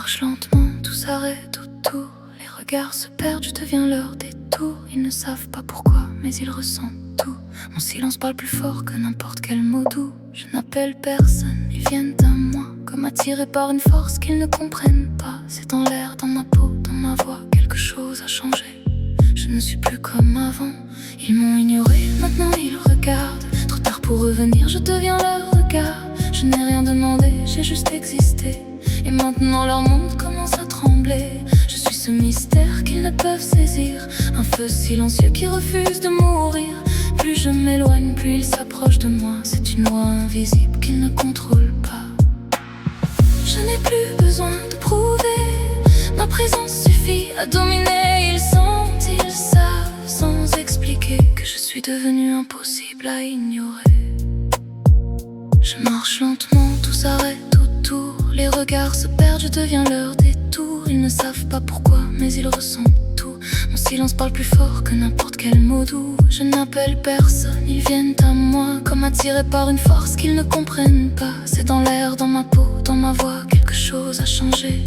marche lentement, tout s'arrête autour. Les regards se perdent, je deviens leur détour. Ils ne savent pas pourquoi, mais ils ressentent tout. Mon silence parle plus fort que n'importe quel mot doux. Je n'appelle personne, ils viennent à moi, comme attirés par une force qu'ils ne comprennent pas. C'est dans l'air, dans ma peau, dans ma voix, quelque chose a changé. Je ne suis plus comme avant. Ils m'ont ignoré, maintenant ils regardent. Trop tard pour revenir, je deviens leur regard. Je n'ai rien demandé, j'ai juste existé. Et maintenant leur monde commence à trembler. Je suis ce mystère qu'ils ne peuvent saisir. Un feu silencieux qui refuse de mourir. Plus je m'éloigne, plus ils s'approchent de moi. C'est une loi invisible qu'ils ne contrôlent pas. Je n'ai plus besoin de prouver. Ma présence suffit à dominer. Ils sentent, ils savent, sans expliquer que je suis devenu impossible à ignorer. Je marche lentement, tout s'arrête autour. Les regards se perdent, je deviens leur détour. Ils ne savent pas pourquoi, mais ils ressentent tout. Mon silence parle plus fort que n'importe quel mot doux. Je n'appelle personne, ils viennent à moi, comme attirés par une force qu'ils ne comprennent pas. C'est dans l'air, dans ma peau, dans ma voix, quelque chose a changé.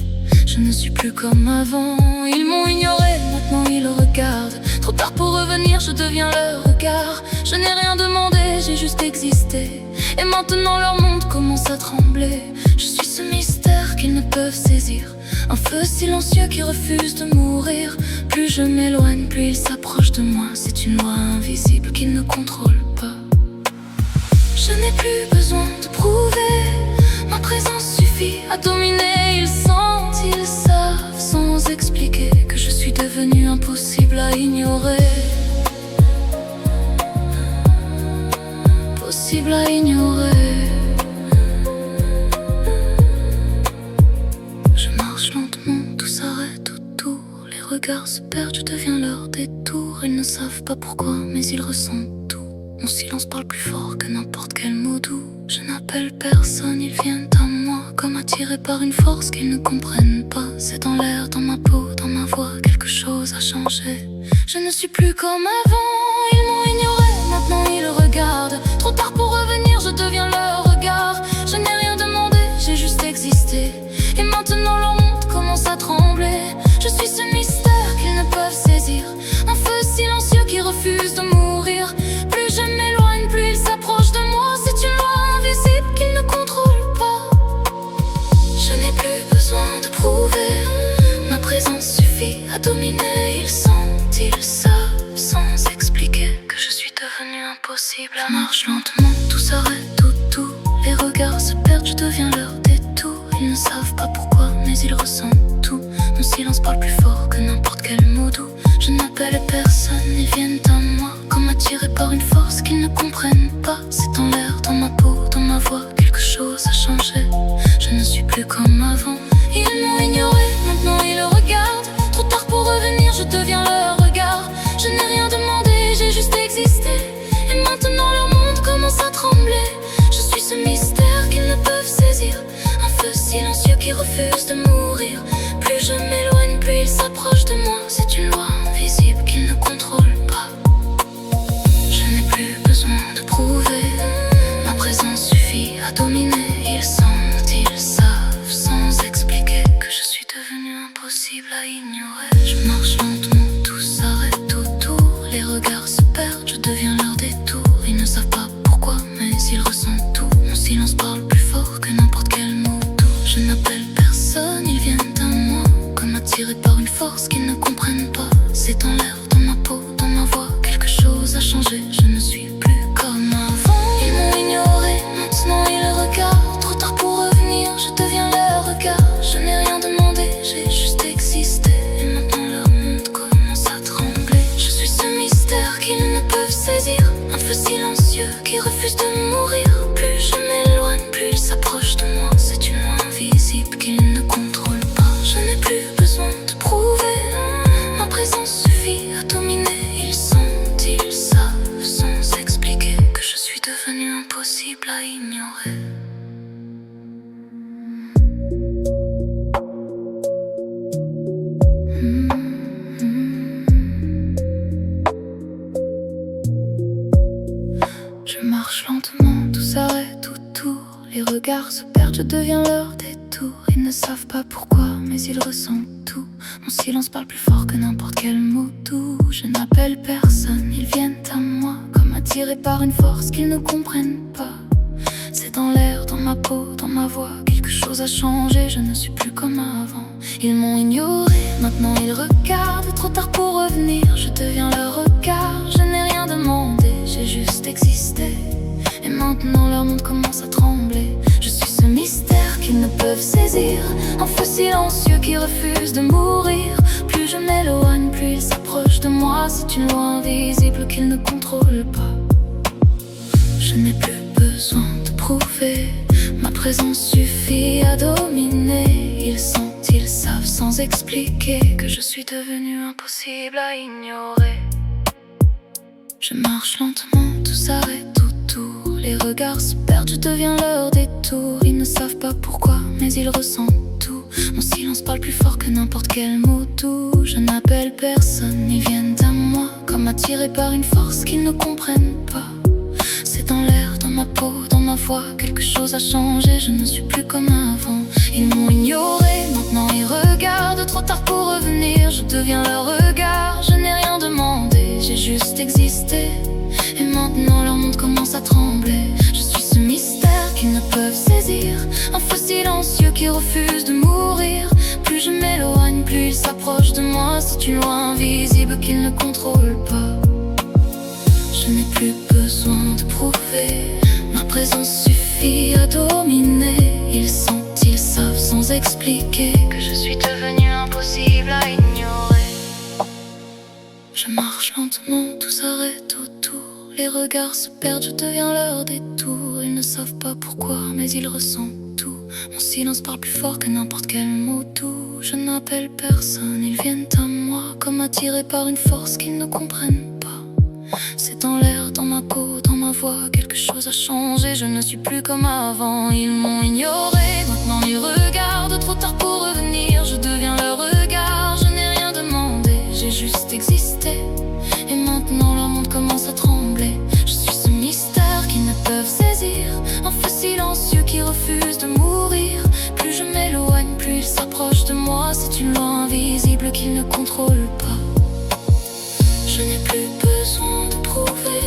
Je ne suis plus comme avant. Ils m'ont ignoré, maintenant ils regardent. Trop tard pour revenir, je deviens leur regard. Je n'ai rien demandé, j'ai juste existé. Et maintenant leur monde commence à trembler. Je suis ce mystère qu'ils ne peuvent saisir. Un feu silencieux qui refuse de mourir. Plus je m'éloigne, plus ils s'approchent de moi. C'est une loi invisible qu'ils ne contrôlent pas. Je n'ai plus besoin de prouver. Ma présence suffit à dominer. Ils sentent, ils savent, sans expliquer que je suis devenu impossible à ignorer. Impossible à ignorer. Je marche lentement, tout s'arrête autour. Les regards se perdent, je deviens leur détour. Ils ne savent pas pourquoi, mais ils ressentent tout. Mon silence parle plus fort que n'importe quel mot doux. Je n'appelle personne, ils viennent à moi, comme attirés par une force qu'ils ne comprennent pas. C'est dans l'air, dans ma peau, dans ma voix, quelque chose a changé. Je ne suis plus comme avant. Ils m'ont ignoré, maintenant ils regardent. Trop tard pour revenir, je deviens leur regard. Je n'ai rien demandé, j'ai juste existé. Et maintenant leur monde commence à trembler. Je suis ce mystère qu'ils ne peuvent saisir. Un feu silencieux qui refuse de mourir. Plus je m'éloigne, plus ils s'approchent de moi. C'est une loi invisible qu'ils ne contrôlent pas. Je n'ai plus besoin de prouver. Ma présence suffit à dominer. Ils sentent, ils savent, sans expliquer que je suis devenu impossible. Je marche lentement, tout s'arrête autour. Les regards se perdent, je deviens leur détour. Ils ne savent pas pourquoi, mais ils ressentent tout. Mon silence parle plus fort que n'importe quel mot doux. Je n'appelle personne, ils viennent à moi, comme attirés par une force qu'ils ne comprennent pas. C'est dans l'air, dans ma peau, dans ma voix, quelque chose a changé. Je ne suis plus comme avant. Ils m'ont ignoré, maintenant ils regardent. Trop tard pour revenir, je deviens leur regard. Je n'ai rien demandé, j'ai juste existé. Et maintenant leur monde commence à trembler. Je suis ce mystère qu'ils ne peuvent saisir. Un feu silencieux qui refuse de mourir. Plus je m'éloigne, plus ils s'approchent de moi. C'est une loi invisible qu'ils ne contrôlent pas. Je n'ai plus besoin de prouver. Ma présence suffit à dominer. Ils sentent, ils savent, sans expliquer que je suis devenu impossible à ignorer. Je marche lentement, tout s'arrête autour. Les regards se perdent, je deviens leur détour. Ils ne savent pas pourquoi, mais ils ressentent tout. Mon silence parle plus fort que n'importe quel mot doux. Je n'appelle personne, ils viennent à moi, comme attirés par une force qu'ils ne comprennent pas. C'est dans l'air, dans ma peau, dans ma voix, quelque chose a changé. Je ne suis plus comme avant. Ils m'ont ignoré, maintenant ils regardent. Trop tard pour revenir, je deviens leur regard. Je n'ai rien demandé, j'ai juste existé. Et maintenant leur monde commence à trembler. Je suis ce mystère qu'ils ne peuvent saisir. Un feu silencieux qui refuse de mourir. Plus je m'éloigne, plus ils s'approchent de moi. C'est une loi invisible qu'ils ne contrôlent pas. Je n'ai plus besoin de prouver. Ma présence suffit à dominer. Ils sentent, ils savent, sans expliquer que je suis devenu impossible à ignorer. Je marche lentement, tout s'arrête autour. Les regards se perdent, je deviens leur détour. Ils ne savent pas pourquoi, mais ils ressentent tout. Mon silence parle plus fort que n'importe quel mot doux. Je n'appelle personne, ils viennent à moi, comme attirés par une force qu'ils ne comprennent pas. C'est dans l'air, dans ma peau, dans ma voix, quelque chose a changé, je ne suis plus comme avant. Ils m'ont ignoré, maintenant ils regardent, trop tard pour revenir, je deviens leur regard. Je n'ai rien demandé, j'ai juste existé. Et maintenant leur monde commence à trembler. Je suis ce mystère qu'ils ne peuvent saisir, un feu silencieux qui refuse de mourir. Plus je m'éloigne, plus ils s'approchent de moi. C'est une loi invisible qu'ils ne contrôlent pas. Je n'ai plus besoin de prouver, ma présence suffit à dominer. Ils sentent, ils savent sans expliquer que je suis devenu impossible à ignorer. Je marche lentement, tout s'arrête autour. Les regards se perdent, je deviens leur détour. Ils ne savent pas pourquoi, mais ils ressentent tout. Mon silence parle plus fort que n'importe quel mot doux. Je n'appelle personne, ils viennent à moi, comme attirés par une force qu'ils ne comprennent pas. C'est dans l'air, dans ma peau, dans ma voix, quelque chose a changé, je ne suis plus comme avant. Ils m'ont ignoré, maintenant ils regardent, trop tard pour revenir, je deviens leur regard. Je n'ai rien demandé, j'ai juste existé. Et maintenant leur monde commence à trembler. Je suis ce mystère qu'ils ne peuvent saisir, un feu silencieux qui refuse de mourir. Plus je m'éloigne, plus ils s'approchent de moi. C'est une loi invisible qu'ils ne contrôlent pas. Je n'ai plus besoin de prouver, ma présence suffit à dominer. Ils sentent, ils savent sans expliquer que je suis devenu impossible à ignorer. Je marche lentement, tout s'arrête autour. Les regards se perdent, je deviens leur détour. Ils ne savent pas pourquoi, mais ils ressentent tout. Mon silence parle plus fort que n'importe quel mot doux. Je n'appelle personne, ils viennent à moi, comme attirés par une force qu'ils ne comprennent pas. C'est dans l'air, dans ma peau, dans ma voix, quelque chose a changé, je ne suis plus comme avant. Ils m'ont ignoré, maintenant ils regardent, trop tard pour revenir, je deviens leur regard. Je n'ai rien demandé, j'ai juste existé. Et maintenant leur monde commence à trembler. Je suis ce mystère qu'ils ne peuvent saisir, un feu silencieux qui refuse de mourir. Plus je m'éloigne, plus ils s'approchent de moi. C'est une loi invisible qu'ils ne contrôlent pas. Je n'ai plus besoin de prouver,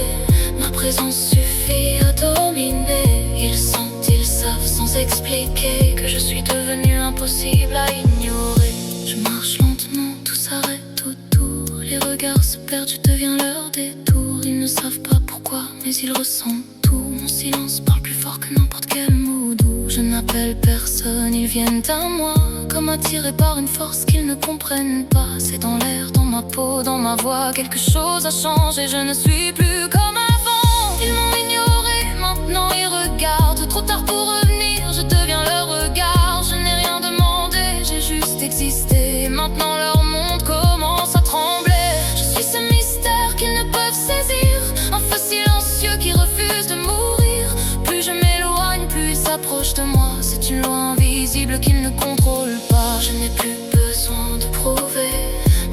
ma présence suffit à dominer. Ils sentent, ils savent sans expliquer que je suis devenu impossible à ignorer. Je marche lentement, tout s'arrête autour. Les regards se perdent, je deviens leur détour. Ils ne savent pas pourquoi, mais ils ressentent tout. Mon silence parle plus fort que n'importe quel mot doux. Je n'appelle personne, ils viennent à moi, comme attirés par une force qu'ils ne comprennent pas. C'est dans l'air, dans ma peau, dans ma voix, quelque chose a changé, je ne suis plus comme avant. Ils m'ont ignoré, maintenant ils regardent, trop tard pour revenir, je deviens leur regard. Je n'ai rien demandé, j'ai juste existé. Et maintenant leur monde commence à trembler. Je suis ce mystère qu'ils ne peuvent saisir, un feu silencieux qui refuse de mourir. Plus je m'éloigne, plus ils s'approchent de moi. C'est une loi invisible qu'ils ne contrôlent pas. Je n'ai plus besoin de prouver,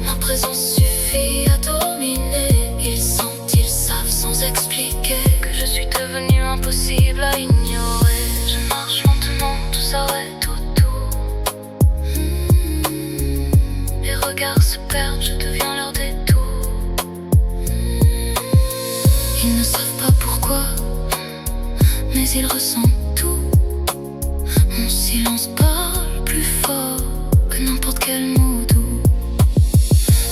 ma présence suffit à dominer. Ils sentent, ils savent sans expliquer que je suis devenu impossible à ignorer. Je marche lentement, tout s'arrête autour. Les regards se perdent, je deviens leur détour. Ils ne savent pas pourquoi, mais ils ressentent tout. Mon silence parle plus fort que n'importe quel mot doux.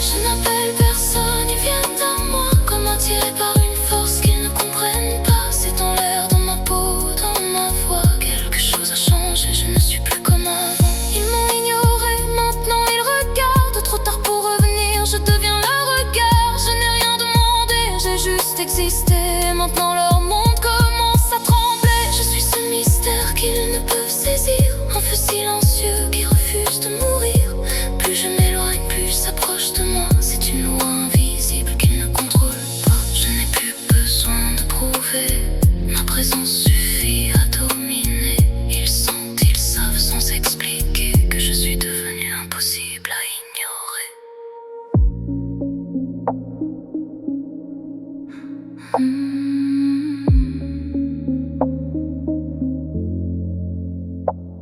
Je n'appelle personne, ils viennent à moi, comme attirés par une force qu'ils ne comprennent pas. C'est dans l'air, dans ma peau, dans ma voix, quelque chose a changé, je ne suis plus comme avant. Ils m'ont ignoré, maintenant ils regardent, trop tard pour revenir, je deviens leur regard. Je n'ai rien demandé, j'ai juste existé. Maintenant leur monde commence à trembler. Je suis ce mystère qu'ils ne peuvent saisir, un feu silencieux qui refuse de mourir. Plus je m'éloigne, plus ils s'approchent de moi. C'est une loi invisible qu'ils ne contrôlent pas. Je n'ai plus besoin de prouver, ma présence suffit à dominer. Ils sentent, ils savent sans expliquer que je suis devenu impossible à ignorer.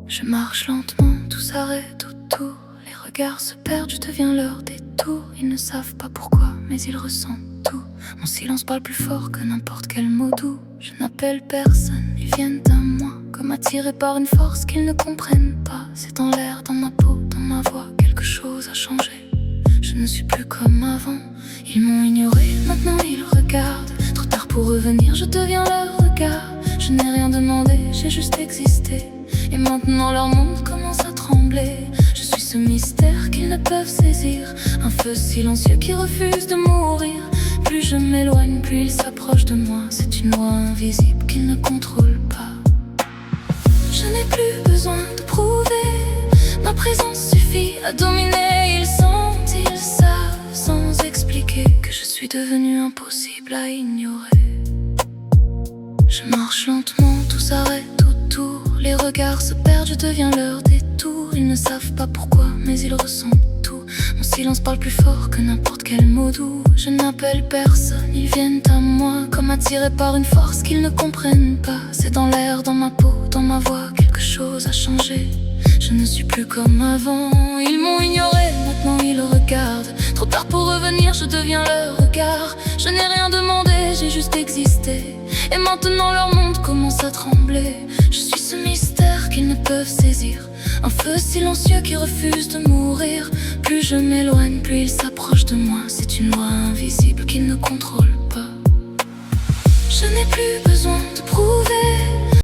Je marche lentement, tout s'arrête autour. Les regards se perdent, je deviens leur détour. Ils ne savent pas pourquoi, mais ils ressentent tout. Mon silence parle plus fort que n'importe quel mot doux. Je n'appelle personne, ils viennent à moi, comme attirés par une force qu'ils ne comprennent pas. C'est dans l'air, dans ma peau, dans ma voix, quelque chose a changé. Je ne suis plus comme avant. Ils m'ont ignoré, maintenant ils regardent. Trop tard pour revenir, je deviens leur regard. Je n'ai rien demandé, j'ai juste existé. Et maintenant leur monde commence à trembler. Je suis ce mystère qu'ils ne peuvent saisir. Un feu silencieux qui refuse de mourir. Plus je m'éloigne, plus ils s'approchent de moi. C'est une loi invisible qu'ils ne contrôlent pas. Je n'ai plus besoin de prouver. Ma présence suffit à dominer. Ils sentent, ils savent, sans expliquer que je suis devenu impossible à ignorer. Je marche lentement, tout s'arrête autour. Les regards se perdent, je deviens leur détour. Ils ne savent pas pourquoi, mais ils ressentent tout. Mon silence parle plus fort que n'importe quel mot doux. Je n'appelle personne, ils viennent à moi, comme attirés par une force qu'ils ne comprennent pas. C'est dans l'air, dans ma peau, dans ma voix, quelque chose a changé. Je ne suis plus comme avant. Ils m'ont ignoré, maintenant ils regardent. Trop tard pour revenir, je deviens leur regard. Je n'ai rien demandé, j'ai juste existé. Et maintenant leur monde commence à trembler. Je suis ce mystère qu'ils ne peuvent saisir. Un feu silencieux qui refuse de mourir. Plus je m'éloigne, plus ils s'approchent de moi. C'est une loi invisible qu'ils ne contrôlent pas. Je n'ai plus besoin de prouver.